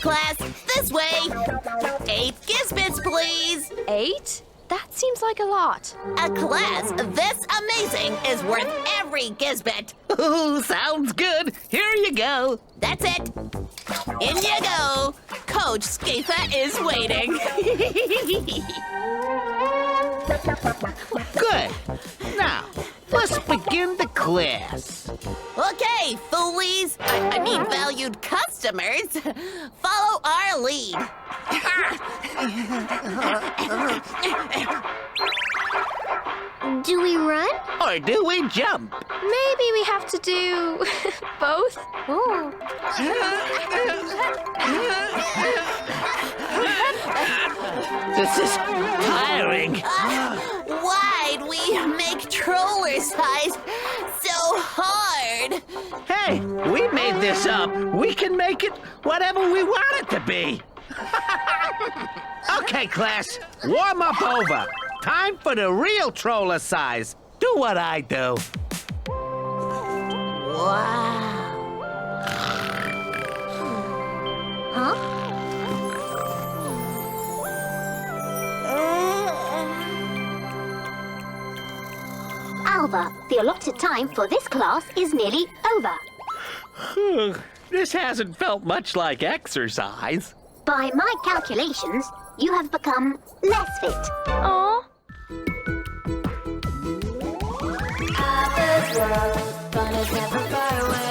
class. This way. 8 Gizbits, please. 8? That seems like a lot. A class this amazing is worth every Gizbit. Ooh, sounds good. Here you go. That's it. In you go. Coach Skeefa is waiting. Good. Now, let's begin the class. Okay, foolies. I mean valued customers. Follow our lead. Do we run? Or do we jump? Maybe we have to do both. Oh. This is tiring. Why'd we make Trollercise so hard? Hey, we made this up. We can make it whatever we want it to be. Okay, class, warm up over. Time for the real Trollercise. Do what I do. Wow. Huh? Alva, the allotted time for this class is nearly over. This hasn't felt much like exercise. By my calculations, you have become less fit. Aw. Alva's world, fun is never far away.